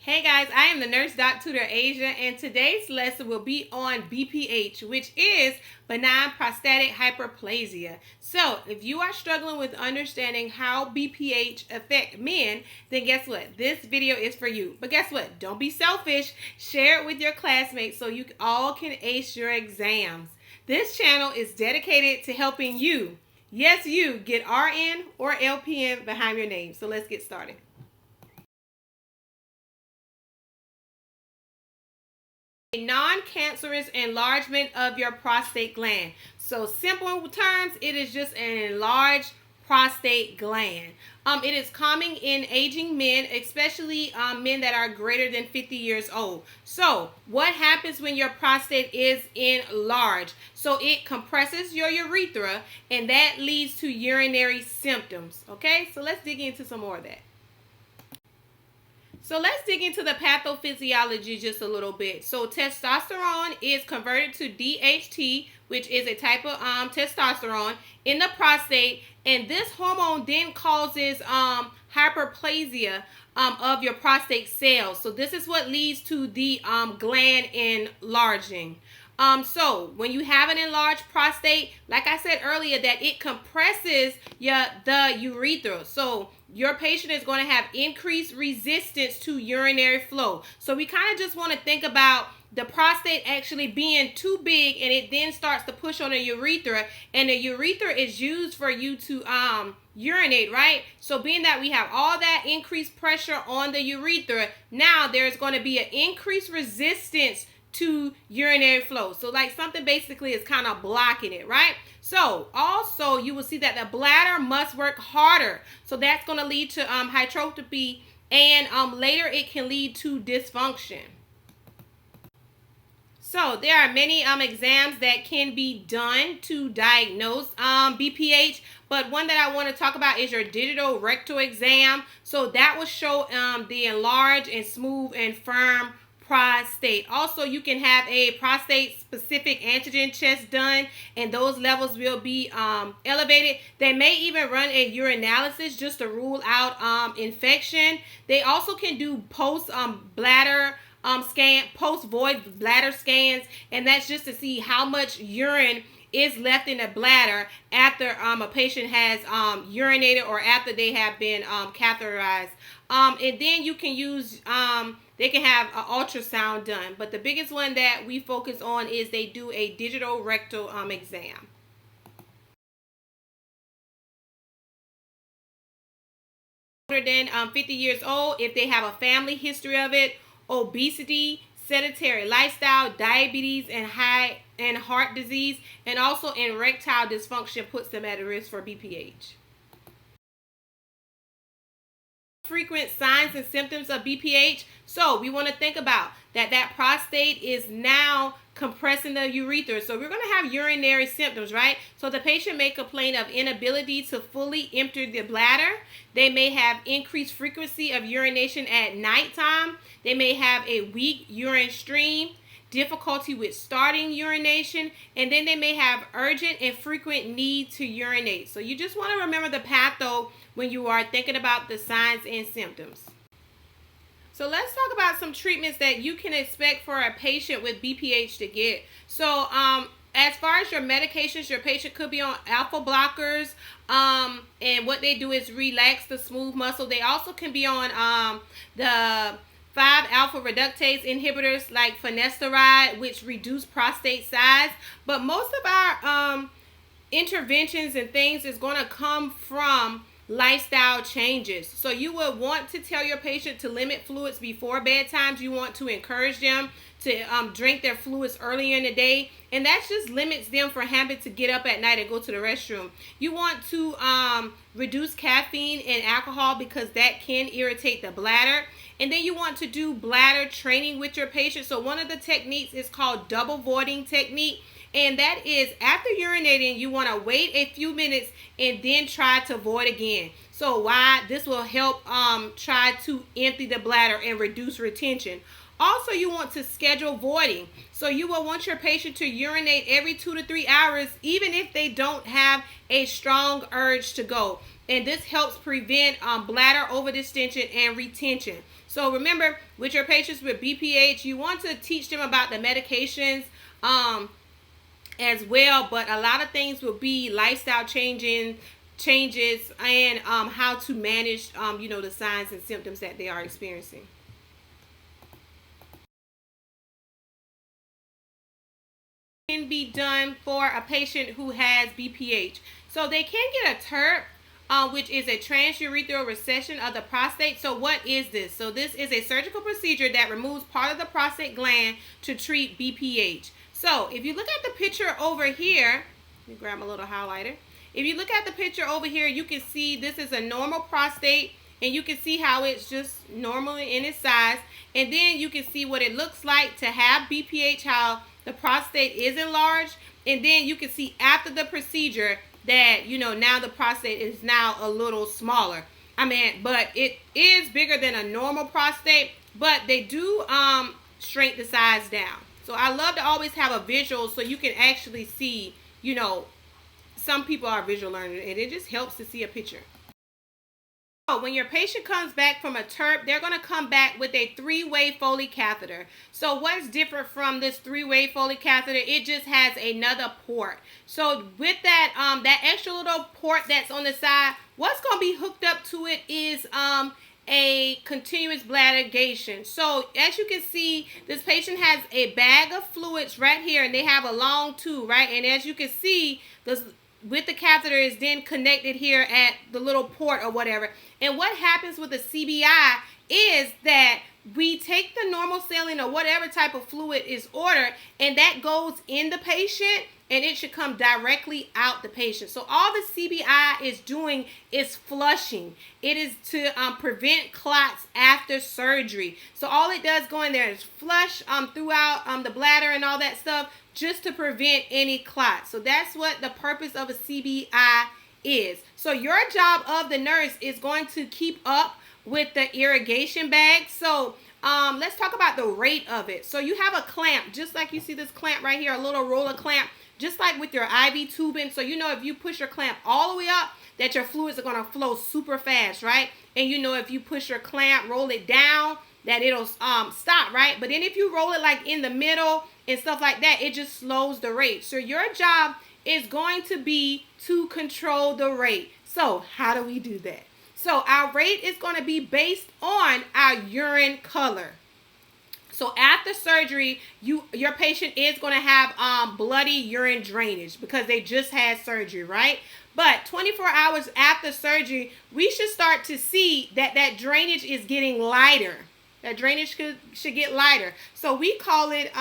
Hey guys, I am the nurse Tutor Asia, and today's lesson will be on BPH, which is benign prostatic hyperplasia. So, if you are struggling with understanding how BPH affect men, then guess what? This video is for you. But guess what? Don't be selfish. Share it with your classmates so you all can ace your exams. This channel is dedicated to helping you, yes you, get RN or LPN behind your name. So let's get started. A non-cancerous enlargement of your prostate gland. So simple terms, it is just an enlarged prostate gland. It is common in aging men, especially men that are greater than 50 years old. So what happens when your prostate is enlarged? So it compresses your urethra, and that leads to urinary symptoms. Okay, so let's dig into some more of that. So let's dig into the pathophysiology just a little bit. So testosterone is converted to DHT, which is a type of testosterone in the prostate, and this hormone then causes hyperplasia of your prostate cells. So this is what leads to the gland enlarging. So when you have an enlarged prostate, like I said earlier, that it compresses the urethra. So your patient is going to have increased resistance to urinary flow. So we kind of just want to think about the prostate actually being too big, and it then starts to push on the urethra, and the urethra is used for you to urinate, right? So being that we have all that increased pressure on the urethra, now there's going to be an increased resistance to urinary flow. So like something basically is kind of blocking it, right? So also you will see that the bladder must work harder. So that's going to lead to hypertrophy, and later it can lead to dysfunction. So there are many exams that can be done to diagnose BPH, but one that I want to talk about is your digital rectal exam. So that will show the enlarged and smooth and firm prostate. Also, you can have a prostate specific antigen test done, and those levels will be elevated. They may even run a urinalysis just to rule out infection. They also can do post bladder post void bladder scans, and that's just to see how much urine is left in the bladder after a patient has urinated or after they have been catheterized. And then you can use they can have an ultrasound done, but the biggest one that we focus on is they do a digital rectal exam. Older than 50 years old, if they have a family history of it, obesity, sedentary lifestyle, diabetes, and heart disease, and also erectile dysfunction puts them at a risk for BPH. Frequent signs and symptoms of BPH. So we want to think about that prostate is now compressing the urethra. So we're going to have urinary symptoms, right? So the patient may complain of inability to fully empty the bladder. They may have increased frequency of urination at nighttime. They may have a weak urine stream, difficulty with starting urination, and then they may have urgent and frequent need to urinate. So you just want to remember the patho when you are thinking about the signs and symptoms. So let's talk about some treatments that you can expect for a patient with BPH to get. So as far as your medications, your patient could be on alpha blockers, and what they do is relax the smooth muscle. They also can be on the 5-alpha reductase inhibitors like finasteride, which reduce prostate size. But most of our interventions and things is going to come from lifestyle changes. So you will want to tell your patient to limit fluids before bedtime. You want to encourage them to drink their fluids earlier in the day, and that just limits them from having to get up at night and go to the restroom. You want to reduce caffeine and alcohol because that can irritate the bladder. And then you want to do bladder training with your patient. So one of the techniques is called double voiding technique. And that is after urinating, you want to wait a few minutes and then try to void again. So why? This will help try to empty the bladder and reduce retention. Also, you want to schedule voiding. So you will want your patient to urinate every 2 to 3 hours, even if they don't have a strong urge to go. And this helps prevent bladder overdistension and retention. So remember, with your patients with BPH, you want to teach them about the medications as well, but a lot of things will be lifestyle changes and how to manage the signs and symptoms that they are experiencing. Can be done for a patient who has BPH. So they can get a TURP, which is a transurethral recession of the prostate. So what is this? So this is a surgical procedure that removes part of the prostate gland to treat BPH. So if you look at the picture over here, let me grab my little highlighter. If you look at the picture over here, you can see this is a normal prostate, and you can see how it's just normally in its size. And then you can see what it looks like to have BPH, how the prostate is enlarged. And then you can see after the procedure that, now the prostate is now a little smaller. But it is bigger than a normal prostate, but they do shrink the size down. So I love to always have a visual so you can actually see, some people are visual learners, and it just helps to see a picture. So when your patient comes back from a TURP, they're going to come back with a 3-way Foley catheter. So what's different from this 3-way Foley catheter? It just has another port. So with that, that extra little port that's on the side, what's going to be hooked up to it is a continuous bladder irrigation. So as you can see, this patient has a bag of fluids right here, and they have a long tube, right? And as you can see, this with the catheter is then connected here at the little port or whatever. And what happens with the CBI is that we take the normal saline or whatever type of fluid is ordered, and that goes in the patient, and it should come directly out the patient. So all the CBI is doing is flushing. It is to prevent clots after surgery. So all it does go in there is flush throughout the bladder and all that stuff, just to prevent any clots. So that's what the purpose of a CBI is. So your job of the nurse is going to keep up with the irrigation bag. So let's talk about the rate of it. So you have a clamp, just like you see this clamp right here, a little roller clamp, just like with your IV tubing. So if you push your clamp all the way up, that your fluids are going to flow super fast, right? And if you push your clamp, roll it down, that it'll stop, right? But then if you roll it like in the middle and stuff like that, it just slows the rate. So your job is going to be to control the rate. So how do we do that? So our rate is going to be based on our urine color. So after surgery, your patient is going to have bloody urine drainage because they just had surgery, right? But 24 hours after surgery, we should start to see that drainage is getting lighter. That drainage should get lighter. So we call it,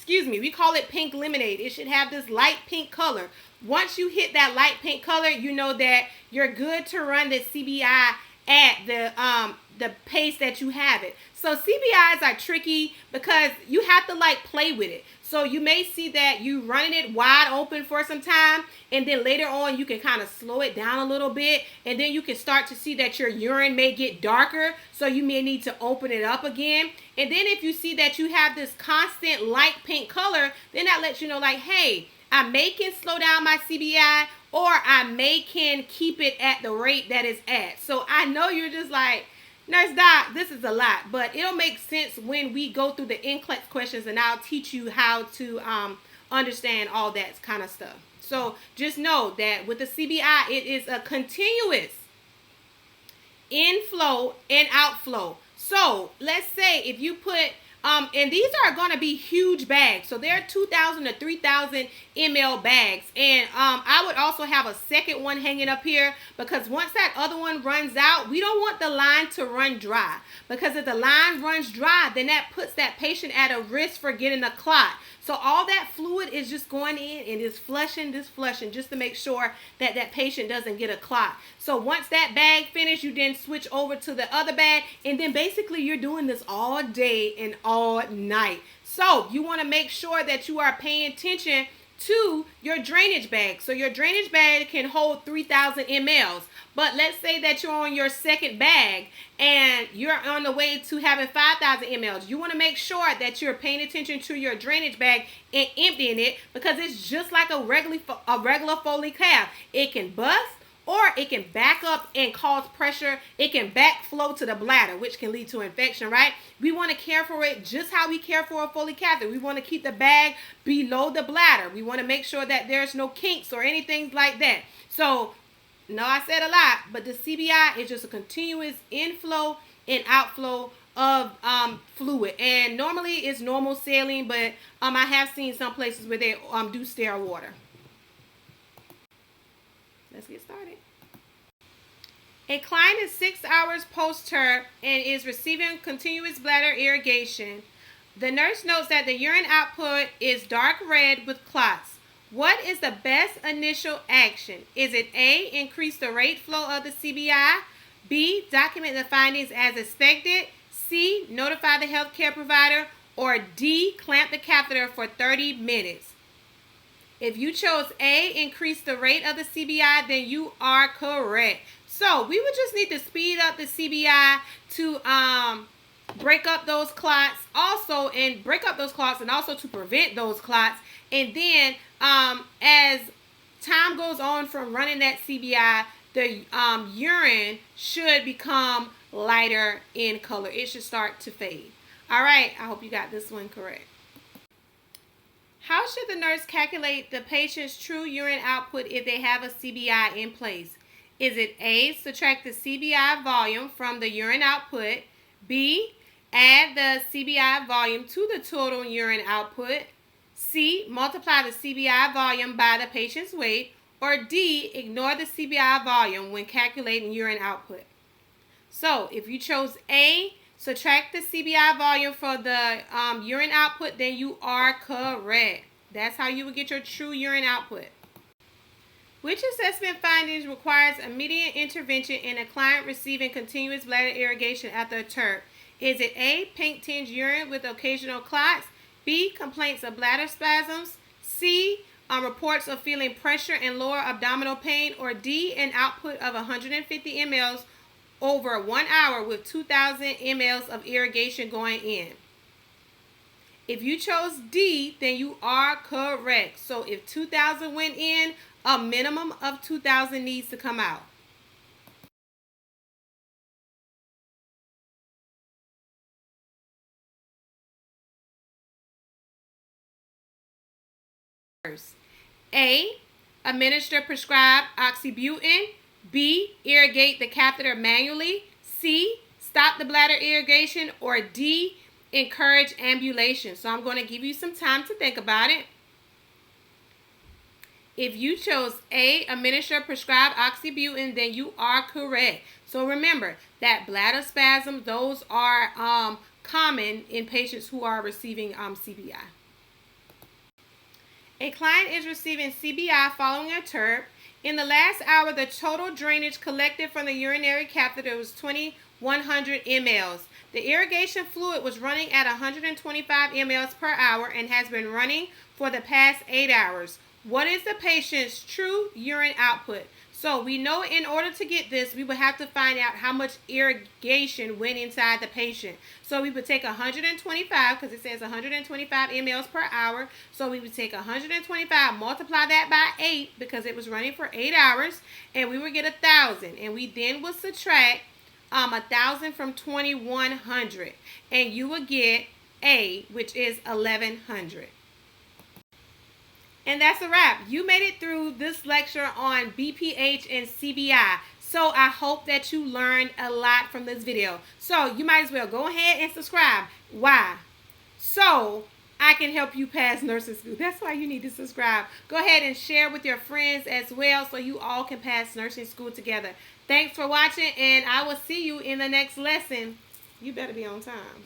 we call it pink lemonade. It should have this light pink color. Once you hit that light pink color, you know that you're good to run the CBI at the pace that you have it. So CBIs are tricky because you have to play with it. So you may see that you running it wide open for some time, and then later on you can kind of slow it down a little bit, and then you can start to see that your urine may get darker, so you may need to open it up again. And then if you see that you have this constant light pink color, then that lets you know hey, I may can slow down my CBI, or I may can keep it at the rate that it's at. So I know you're just like, Nurse Doc, this is a lot, but it'll make sense when we go through the Nclex questions, and I'll teach you how to understand all that kind of stuff. So just know that with the CBI, it is a continuous inflow and outflow. So let's say if you put, and these are going to be huge bags. So they're 2,000 to 3,000 ml bags. And I would also have a second one hanging up here, because once that other one runs out, we don't want the line to run dry. Because if the line runs dry, then that puts that patient at a risk for getting a clot. So all that fluid is just going in and is flushing, just to make sure that that patient doesn't get a clot. So once that bag finishes, you then switch over to the other bag, and then basically you're doing this all day and all night. So you want to make sure that you are paying attention to your drainage bag. So your drainage bag can hold 3,000 mLs. But let's say that you're on your second bag and you're on the way to having 5,000 mLs. You want to make sure that you're paying attention to your drainage bag and emptying it, because it's just like a regular Foley cap. It can bust, or it can back up and cause pressure. It can backflow to the bladder, which can lead to infection, right? We want to care for it just how we care for a Foley catheter. We want to keep the bag below the bladder. We want to make sure that there's no kinks or anything like that. So, no, I said a lot, but the CBI is just a continuous inflow and outflow of fluid, and normally it's normal saline, but I have seen some places where they do sterile water. Let's get started. A client is 6 hours post-TURP and is receiving continuous bladder irrigation. The nurse notes that the urine output is dark red with clots. What is the best initial action? Is it A, increase the rate flow of the CBI, B, document the findings as expected, C, notify the healthcare provider, or D, clamp the catheter for 30 minutes? If you chose A, increase the rate of the CBI, then you are correct. So we would just need to speed up the CBI to break up those clots, also to prevent those clots. And then as time goes on from running that CBI, the urine should become lighter in color. It should start to fade. All right, I hope you got this one correct. How should the nurse calculate the patient's true urine output if they have a CBI in place? Is it A, subtract the CBI volume from the urine output, B, add the CBI volume to the total urine output, C, multiply the CBI volume by the patient's weight, or D, ignore the CBI volume when calculating urine output? So if you chose A, subtract the CBI volume for the urine output, then you are correct. That's how you would get your true urine output. Which assessment findings requires immediate intervention in a client receiving continuous bladder irrigation after a TURP? Is it A, pink tinged urine with occasional clots, B, complaints of bladder spasms, C, reports of feeling pressure and lower abdominal pain, or D, an output of 150 mLs over 1 hour with 2,000 mLs of irrigation going in? If you chose D, then you are correct. So if 2,000 went in, a minimum of 2,000 needs to come out. A, administer prescribed oxybutynin. B, irrigate the catheter manually. C, stop the bladder irrigation. Or D, encourage ambulation. So I'm going to give you some time to think about it. If you chose A, administer prescribed oxybutynin, then you are correct. So remember that bladder spasms, those are common in patients who are receiving CBI. A client is receiving CBI following a TURP. In the last hour, the total drainage collected from the urinary catheter was 2,100 mLs. The irrigation fluid was running at 125 mLs per hour and has been running for the past 8 hours. What is the patient's true urine output? So we know in order to get this, we would have to find out how much irrigation went inside the patient. So we would take 125, because it says 125 mLs per hour. So we would take 125, multiply that by 8, because it was running for 8 hours, and we would get 1,000. And we then would subtract 1,000 from 2,100, and you would get A, which is 1,100. And that's a wrap. You made it through this lecture on BPH and CBI. So I hope that you learned a lot from this video. So you might as well go ahead and subscribe. Why? So I can help you pass nursing school. That's why you need to subscribe. Go ahead and share with your friends as well so you all can pass nursing school together. Thanks for watching, and I will see you in the next lesson. You better be on time.